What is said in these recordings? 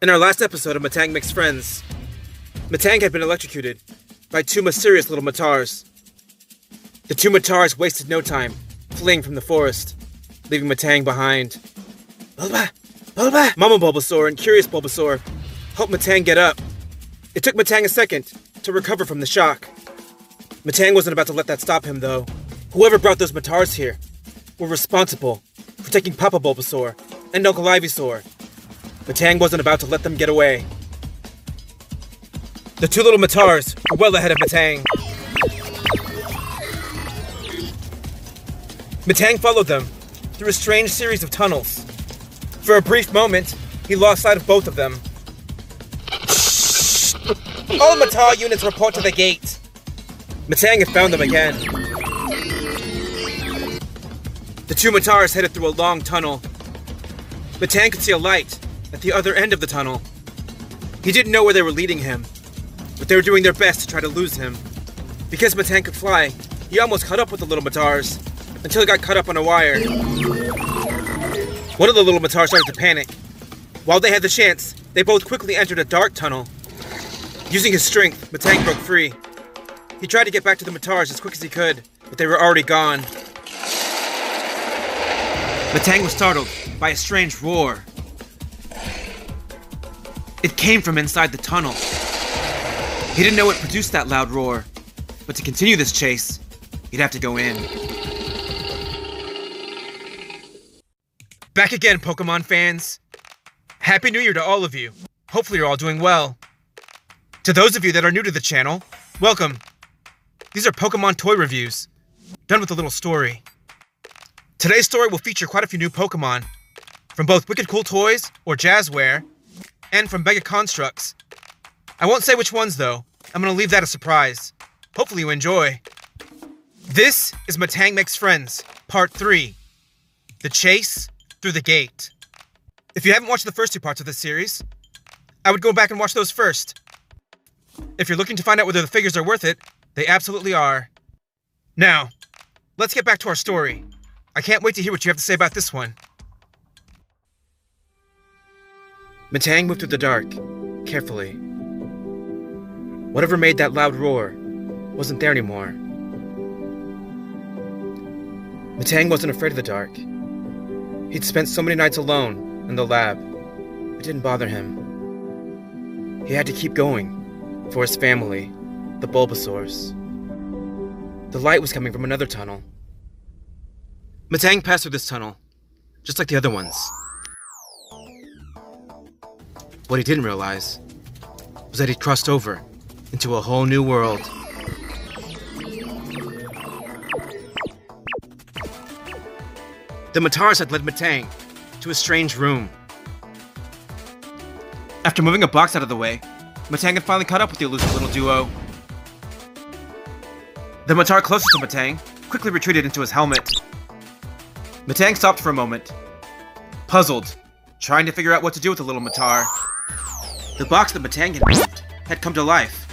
In our last episode of Metang Makes Friends, Metang had been electrocuted by two mysterious little Metars. The two Metars wasted no time, fleeing from the forest, leaving Metang behind. Bulba! Bulba! Mama Bulbasaur and Curious Bulbasaur helped Metang get up. It took Metang a second to recover from the shock. Metang wasn't about to let that stop him, though. Whoever brought those Metars here were responsible for taking Papa Bulbasaur and Uncle Ivysaur. Metang wasn't about to let them get away. The two little Metars were well ahead of Metang. Metang followed them through a strange series of tunnels. For a brief moment, he lost sight of both of them. All Metar units report to the gate. Metang had found them again. The two Metars headed through a long tunnel. Metang could see a light at the other end of the tunnel. He didn't know where they were leading him, but they were doing their best to try to lose him. Because Metang could fly, he almost caught up with the little Metars, until he got caught up on a wire. One of the little Metars started to panic. While they had the chance, they both quickly entered a dark tunnel. Using his strength, Metang broke free. He tried to get back to the Metars as quick as he could, but they were already gone. Metang was startled by a strange roar. It came from inside the tunnel. He didn't know what produced that loud roar, but to continue this chase, he'd have to go in. Back again, Pokémon fans. Happy New Year to all of you. Hopefully you're all doing well. To those of you that are new to the channel, welcome. These are Pokémon toy reviews, done with a little story. Today's story will feature quite a few new Pokémon, from both Wicked Cool Toys, or Jazzware, and from Mega Construx. I won't say which ones though, I'm gonna leave that a surprise. Hopefully you enjoy. This is Metang Makes Friends, Part 3, The Chase Through the Gate. If you haven't watched the first two parts of this series, I would go back and watch those first. If you're looking to find out whether the figures are worth it, they absolutely are. Now, let's get back to our story. I can't wait to hear what you have to say about this one. Metang moved through the dark, carefully. Whatever made that loud roar wasn't there anymore. Metang wasn't afraid of the dark. He'd spent so many nights alone in the lab. It didn't bother him. He had to keep going for his family, the Bulbasaurs. The light was coming from another tunnel. Metang passed through this tunnel, just like the other ones. What he didn't realize was that he'd crossed over into a whole new world. The Metars had led Metang to a strange room. After moving a box out of the way, Metang had finally caught up with the elusive little duo. The Metar closest to Metang quickly retreated into his helmet. Metang stopped for a moment, puzzled, trying to figure out what to do with the little Metar. The box that Metang had moved had come to life,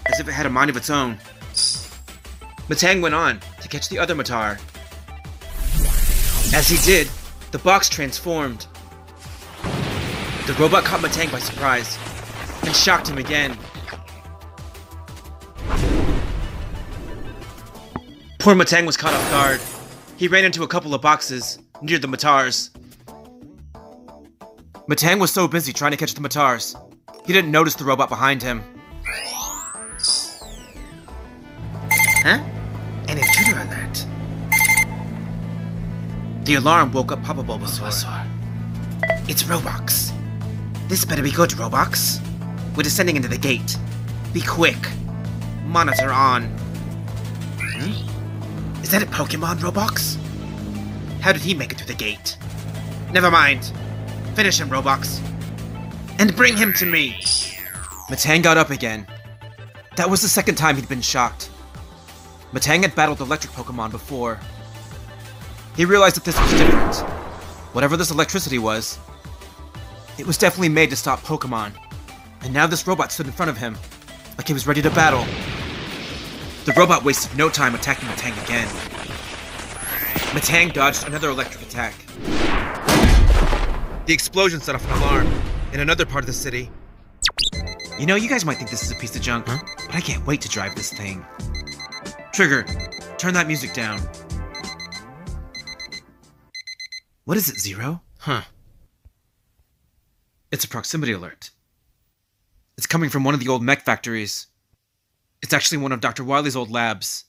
as if it had a mind of its own. Metang went on to catch the other Metar. As he did, the box transformed. The robot caught Metang by surprise and shocked him again. Poor Metang was caught off guard. He ran into a couple of boxes near the Metars. Metang was so busy trying to catch the Metars, he didn't notice the robot behind him. Huh? An intruder alert. The alarm woke up Papa Bulbasaur. It's Roblox. This better be good, Roblox. We're descending into the gate. Be quick. Monitor on. Is that a Pokémon, Roblox? How did he make it through the gate? Never mind. Finish him, Roblox. And bring him to me. Metang got up again. That was the second time he'd been shocked. Metang had battled electric Pokémon before. He realized that this was different. Whatever this electricity was, it was definitely made to stop Pokémon. And now this robot stood in front of him, like he was ready to battle. The robot wasted no time attacking Metang again. Metang dodged another electric attack. The explosion set off an alarm, in another part of the city. You know, you guys might think this is a piece of junk, Huh? but I can't wait to drive this thing. Trigger, turn that music down. What is it, Zero? Huh. It's a proximity alert. It's coming from one of the old mech factories. It's actually one of Dr. Wily's old labs.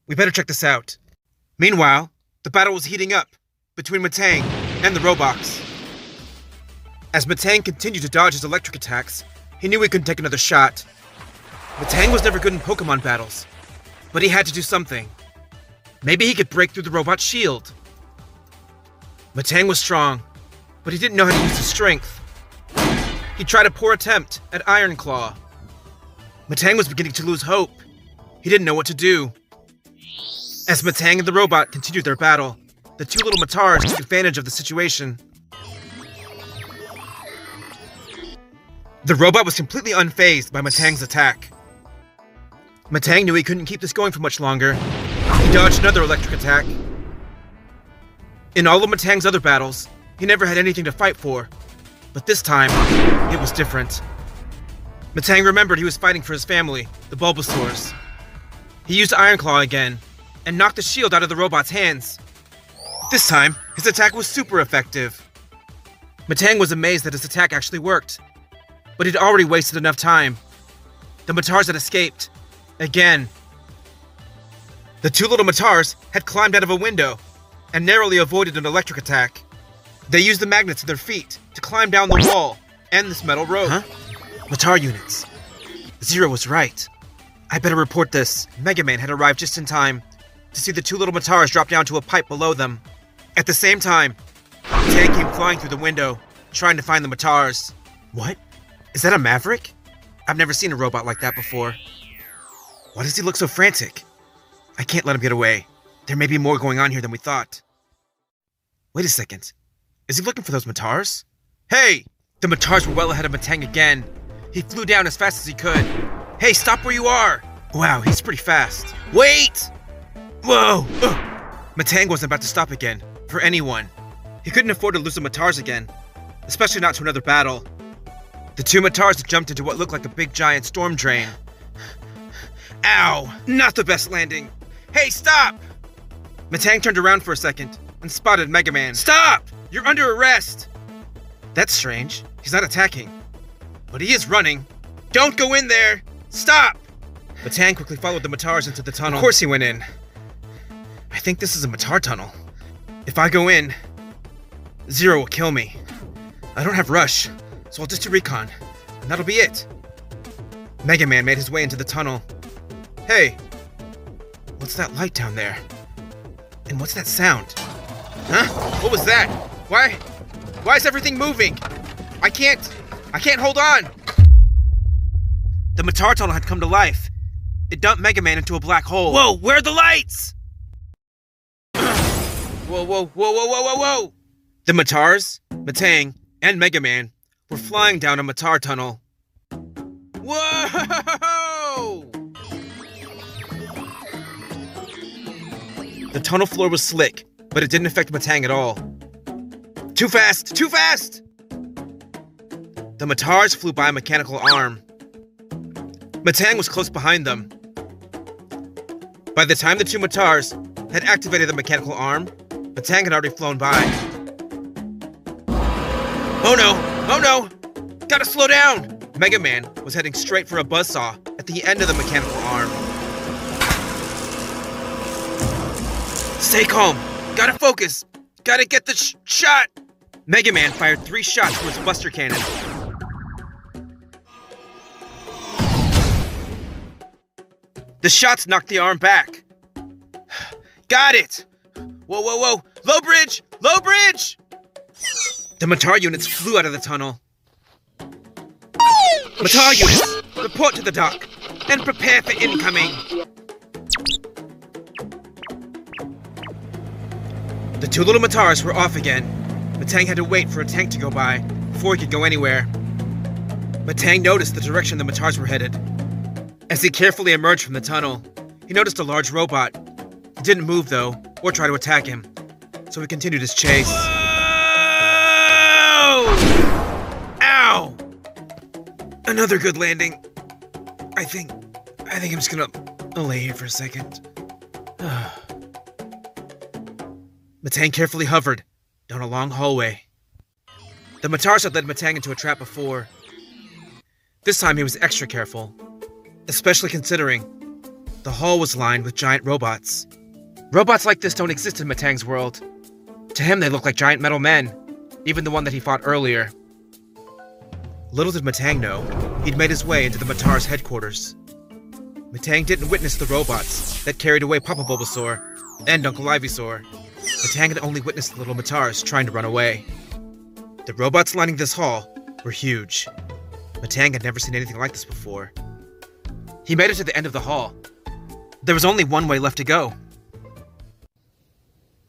We better check this out. Meanwhile, the battle was heating up between Metang and the robots. As Metang continued to dodge his electric attacks, he knew he couldn't take another shot. Metang was never good in Pokemon battles, but he had to do something. Maybe he could break through the robot's shield. Metang was strong, but he didn't know how to use his strength. He tried a poor attempt at Iron Claw. Metang was beginning to lose hope. He didn't know what to do. As Metang and the robot continued their battle, the two little Metars took advantage of the situation. The robot was completely unfazed by Metang's attack. Metang knew he couldn't keep this going for much longer. He dodged another electric attack. In all of Metang's other battles, he never had anything to fight for. But this time, it was different. Metang remembered he was fighting for his family, the Bulbasaurs. He used Iron Claw again, and knocked the shield out of the robot's hands. This time, his attack was super effective. Metang was amazed that his attack actually worked, but he'd already wasted enough time. The Metars had escaped. Again. The two little Metars had climbed out of a window and narrowly avoided an electric attack. They used the magnets of their feet to climb down the wall and this metal rope. Huh? Metar units. Zero was right. I better report this. Megaman had arrived just in time to see the two little Metars drop down to a pipe below them. At the same time, Metang came flying through the window, trying to find the Metars. What? Is that a Maverick? I've never seen a robot like that before. Why does he look so frantic? I can't let him get away. There may be more going on here than we thought. Wait a second. Is he looking for those Metars? Hey! The Metars were well ahead of Metang again. He flew down as fast as he could. Hey, stop where you are! Wow, he's pretty fast. Wait! Whoa! Ugh. Metang wasn't about to stop again, for anyone. He couldn't afford to lose the Metars again, especially not to another battle. The two Metars had jumped into what looked like a big giant storm drain. Ow! Not the best landing! Hey, stop! Metang turned around for a second and spotted Megaman. Stop! You're under arrest! That's strange. He's not attacking. But he is running. Don't go in there! Stop! Metang quickly followed the Metars into the tunnel. Of course he went in. I think this is a Metar tunnel. If I go in, Zero will kill me. I don't have Rush, so I'll just do Recon, and that'll be it. Megaman made his way into the tunnel. Hey, what's that light down there? And what's that sound? Huh? What was that? Why is everything moving? I can't hold on! The Metar tunnel had come to life. It dumped Megaman into a black hole. Whoa, where are the lights? Whoa. The Metars, Metang, and Megaman were flying down a Metar tunnel. Whoa! The tunnel floor was slick, but it didn't affect Metang at all. Too fast! Too fast! The Metars flew by a mechanical arm. Metang was close behind them. By the time the two Metars had activated the mechanical arm, Metang had already flown by. Oh no! Gotta slow down! Megaman was heading straight for a buzzsaw at the end of the mechanical arm. Stay calm! Gotta focus! Gotta get the shot! Megaman fired 3 shots from his Buster Cannon. The shots knocked the arm back. Got it! Whoa! Low bridge! The Metar units flew out of the tunnel. Metar units, report to the dock and prepare for incoming. The two little Metars were off again. Metang had to wait for a tank to go by before he could go anywhere. Metang noticed the direction the Metars were headed. As he carefully emerged from the tunnel, he noticed a large robot. He didn't move, though, or try to attack him, so he continued his chase. Whoa! Ow! Another good landing. I think I'm just gonna lay here for a second. Metang carefully hovered down a long hallway. The Matars had led Metang into a trap before. This time he was extra careful, especially considering the hall was lined with giant robots. Robots like this don't exist in Metang's world. To him, they look like giant metal men, even the one that he fought earlier. Little did Metang know, he'd made his way into the Matar's headquarters. Metang didn't witness the robots that carried away Papa Bulbasaur and Uncle Ivysaur. Metang had only witnessed the little Matars trying to run away. The robots lining this hall were huge. Metang had never seen anything like this before. He made it to the end of the hall. There was only one way left to go.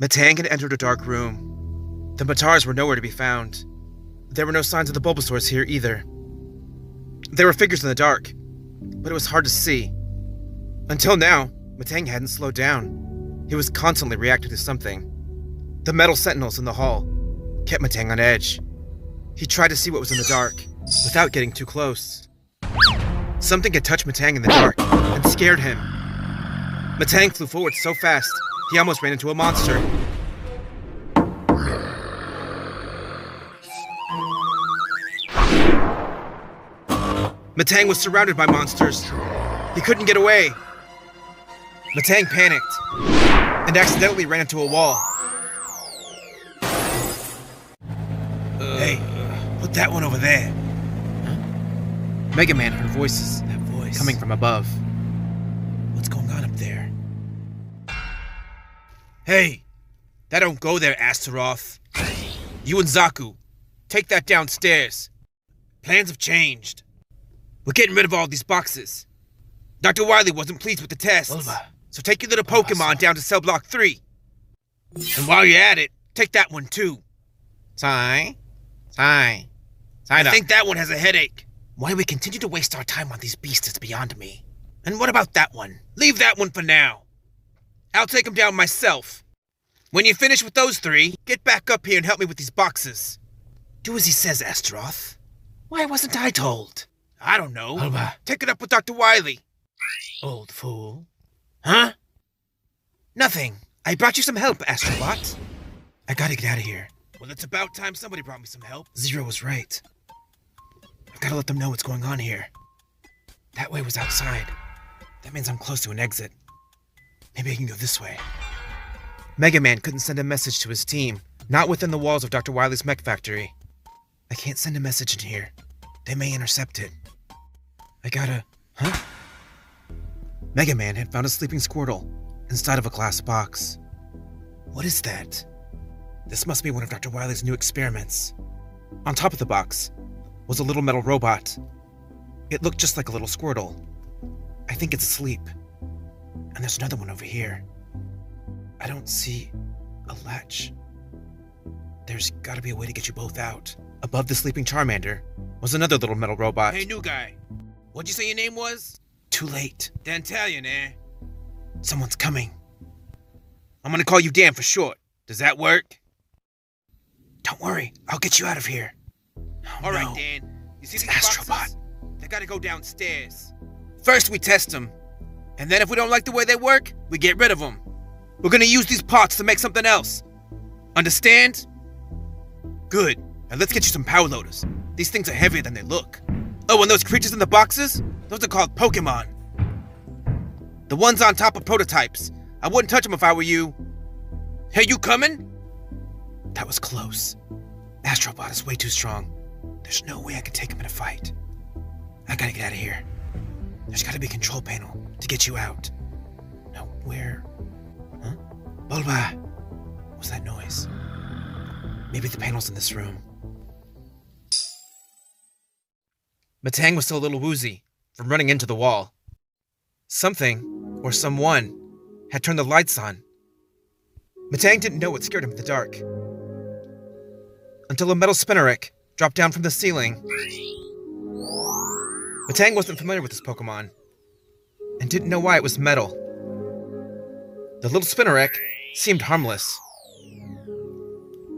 Metang had entered a dark room. The Matars were nowhere to be found. There were no signs of the Bulbasaurs here either. There were figures in the dark, but it was hard to see. Until now, Metang hadn't slowed down. He was constantly reacting to something. The metal sentinels in the hall kept Metang on edge. He tried to see what was in the dark, without getting too close. Something had touched Metang in the dark, and scared him. Metang flew forward so fast, he almost ran into a monster. Metang was surrounded by monsters. He couldn't get away. Metang panicked, and accidentally ran into a wall. Hey, put that one over there. Huh? Megaman heard voices. That voice. Coming from above. What's going on up there? Hey, that don't go there, Astaroth. You and Zaku, take that downstairs. Plans have changed. We're getting rid of all these boxes. Dr. Wily wasn't pleased with the tests, so take your little Pokemon down to cell block 3. And while you're at it, take that one too. I think that one has a headache. Why we continue to waste our time on these beasts is beyond me. And what about that one? Leave that one for now. I'll take him down myself. When you finish with those 3, get back up here and help me with these boxes. Do as he says, Astaroth. Why wasn't I told? I don't know. Take it up with Dr. Wily. Old fool. Huh? Nothing. I brought you some help, Astrobot. I gotta get out of here. Well, it's about time somebody brought me some help. Zero was right. I've gotta let them know what's going on here. That way was outside. That means I'm close to an exit. Maybe I can go this way. Megaman couldn't send a message to his team, not within the walls of Dr. Wily's mech factory. I can't send a message in here. They may intercept it. I gotta... Huh? Megaman had found a sleeping Squirtle inside of a glass box. What is that? This must be one of Dr. Wily's new experiments. On top of the box was a little metal robot. It looked just like a little Squirtle. I think it's asleep. And there's another one over here. I don't see a latch. There's gotta be a way to get you both out. Above the sleeping Charmander was another little metal robot. Hey, new guy. What'd you say your name was? Too late. Dantalion, eh? Someone's coming. I'm gonna call you Dan for short. Does that work? Don't worry, I'll get you out of here. Oh, all right, Dan. You see these Astrobot? They gotta go downstairs. First, we test them. And then if we don't like the way they work, we get rid of them. We're gonna use these parts to make something else. Understand? Good. Now let's get you some power loaders. These things are heavier than they look. Oh, and those creatures in the boxes? Those are called Pokémon. The ones on top of prototypes. I wouldn't touch them if I were you. Hey, you coming? That was close. Astrobot is way too strong. There's no way I can take him in a fight. I gotta get out of here. There's gotta be a control panel to get you out. Now, where? Huh? Bulba! What was that noise? Maybe the panel's in this room. Metang was still a little woozy from running into the wall. Something, or someone, had turned the lights on. Metang didn't know what scared him in the dark. Until a metal spinnerick dropped down from the ceiling. Metang wasn't familiar with this Pokemon, and didn't know why it was metal. The little spinnerick seemed harmless.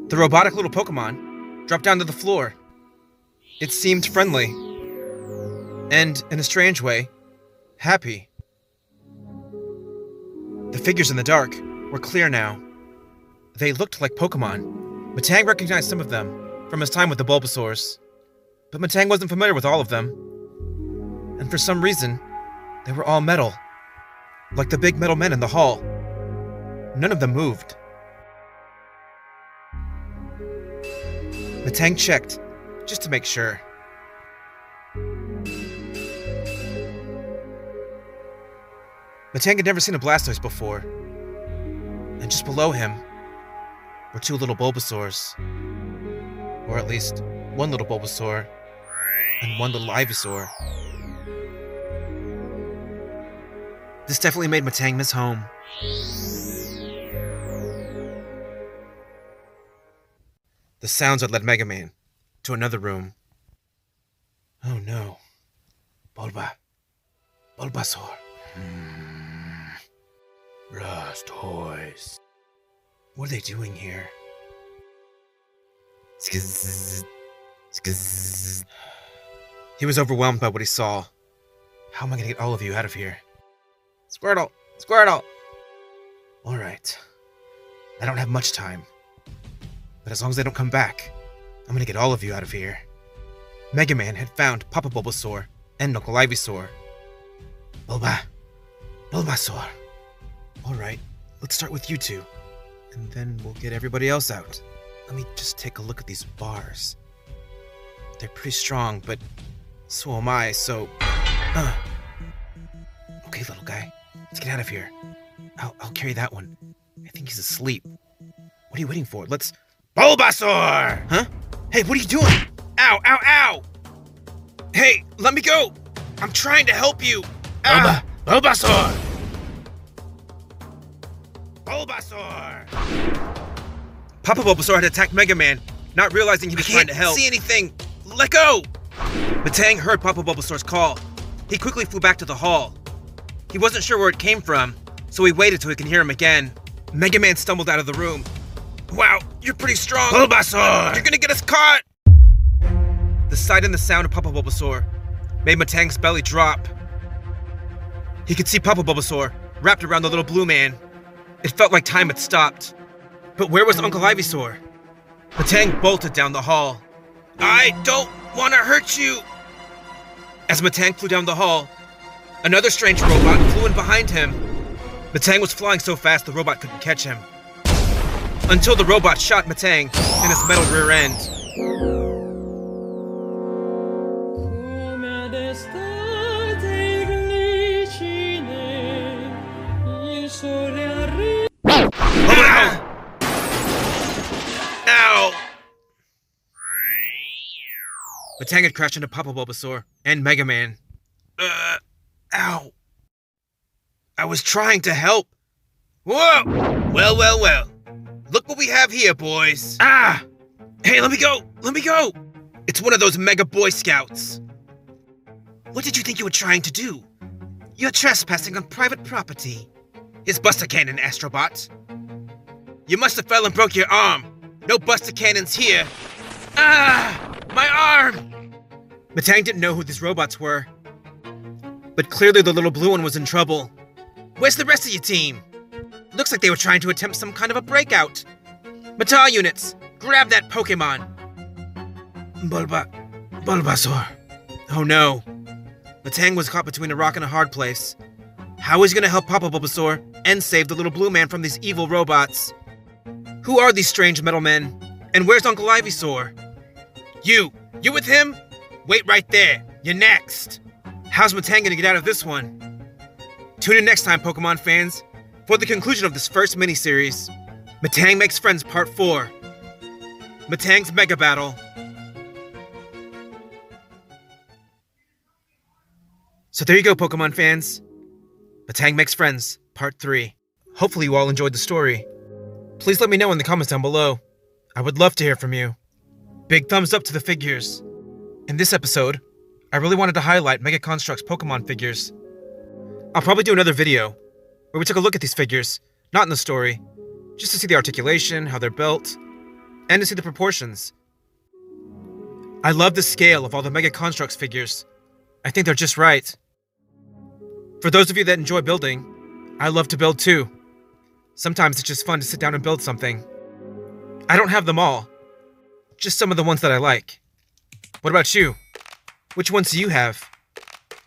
The robotic little Pokemon dropped down to the floor. It seemed friendly. And, in a strange way, happy. The figures in the dark were clear now. They looked like Pokémon. Metang recognized some of them from his time with the Bulbasaurs. But Metang wasn't familiar with all of them. And for some reason, they were all metal. Like the big metal men in the hall. None of them moved. Metang checked, just to make sure. Metang had never seen a Blastoise before. And just below him were two little Bulbasaurs. Or at least one little Bulbasaur and one little Ivysaur. This definitely made Metang miss home. The sounds had led Megaman to another room. Oh no. Bulbasaur. Blastoise. What are they doing here? He was overwhelmed by what he saw. How am I gonna get all of you out of here? Squirtle! Squirtle! Alright. I don't have much time. But as long as they don't come back, I'm gonna get all of you out of here. Megaman had found Papa Bulbasaur and Uncle Ivysaur. Bulbasaur. Alright, let's start with you two. And then we'll get everybody else out. Let me just take a look at these bars. They're pretty strong, but so am I, so... Okay, little guy. Let's get out of here. I'll carry that one. I think he's asleep. What are you waiting for? Let's... Bulbasaur! Huh? Hey, what are you doing? Ow, ow, ow! Hey, let me go! I'm trying to help you! Bulbasaur! Bulbasaur! Papa Bulbasaur had attacked Megaman, not realizing he was trying to help. I can't see anything! Let go! Metang heard Papa Bulbasaur's call. He quickly flew back to the hall. He wasn't sure where it came from, so he waited till he could hear him again. Megaman stumbled out of the room. Wow, you're pretty strong! Bulbasaur! You're gonna get us caught! The sight and the sound of Papa Bulbasaur made Metang's belly drop. He could see Papa Bulbasaur wrapped around the little blue man. It felt like time had stopped. But where was Uncle Ivysaur? Metang bolted down the hall. I don't want to hurt you! As Metang flew down the hall, another strange robot flew in behind him. Metang was flying so fast the robot couldn't catch him. Until the robot shot Metang in his metal rear end. Ow! Ow! Metang had crashed into Papa Bulbasaur and Megaman. Ow! I was trying to help. Whoa! Well. Look what we have here, boys. Ah! Hey, let me go! Let me go! It's one of those Mega Boy Scouts. What did you think you were trying to do? You're trespassing on private property. It's Buster Cannon, Astrobot. You must have fell and broke your arm. No Buster Cannons here. Ah! My arm! Metang didn't know who these robots were. But clearly the little blue one was in trouble. Where's the rest of your team? Looks like they were trying to attempt some kind of a breakout. Metal units, grab that Pokémon. Bulbasaur. Oh no. Metang was caught between a rock and a hard place. How is he gonna help Papa Bulbasaur and save the little blue man from these evil robots? Who are these strange metal men? And where's Uncle Ivysaur? You with him? Wait right there. You're next. How's Metang gonna get out of this one? Tune in next time, Pokemon fans, for the conclusion of this first miniseries, Metang Makes Friends Part 4, Metang's Mega Battle. So there you go, Pokemon fans. Metang Makes Friends Part 3. Hopefully you all enjoyed the story. Please let me know in the comments down below. I would love to hear from you. Big thumbs up to the figures. In this episode, I really wanted to highlight Mega Construx Pokemon figures. I'll probably do another video where we took a look at these figures, not in the story, just to see the articulation, how they're built, and to see the proportions. I love the scale of all the Mega Construx figures. I think they're just right. For those of you that enjoy building, I love to build too. Sometimes it's just fun to sit down and build something. I don't have them all, just some of the ones that I like. What about you? Which ones do you have?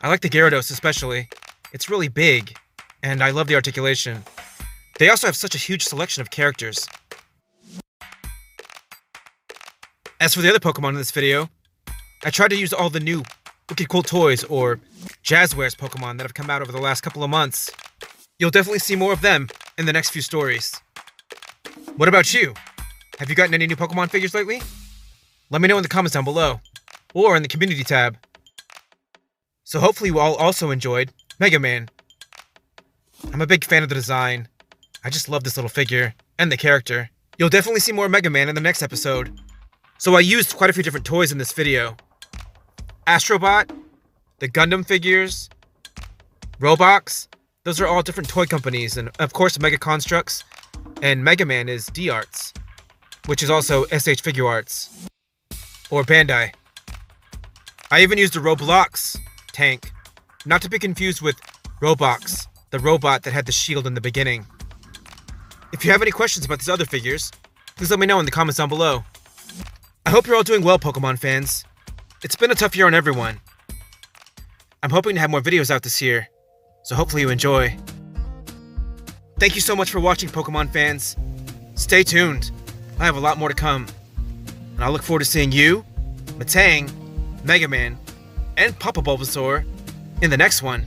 I like the Gyarados especially. It's really big, and I love the articulation. They also have such a huge selection of characters. As for the other Pokemon in this video, I tried to use all the new Wicked Cool Toys or Jazzwares Pokemon that have come out over the last couple of months. You'll definitely see more of them in the next few stories. What about you? Have you gotten any new Pokemon figures lately? Let me know in the comments down below, or in the community tab. So hopefully you all also enjoyed Megaman. I'm a big fan of the design. I just love this little figure, and the character. You'll definitely see more Megaman in the next episode. So I used quite a few different toys in this video. Astrobot, the Gundam figures, Roblox, those are all different toy companies, and of course Mega Construx, and Megaman is D-Arts, which is also SH Figure Arts, or Bandai. I even used a Roblox tank, not to be confused with Roblox, the robot that had the shield in the beginning. If you have any questions about these other figures, please let me know in the comments down below. I hope you're all doing well, Pokemon fans. It's been a tough year on everyone. I'm hoping to have more videos out this year, so hopefully you enjoy. Thank you so much for watching, Pokemon fans. Stay tuned. I have a lot more to come. And I look forward to seeing you, Metang, Megaman, and Papa Bulbasaur in the next one.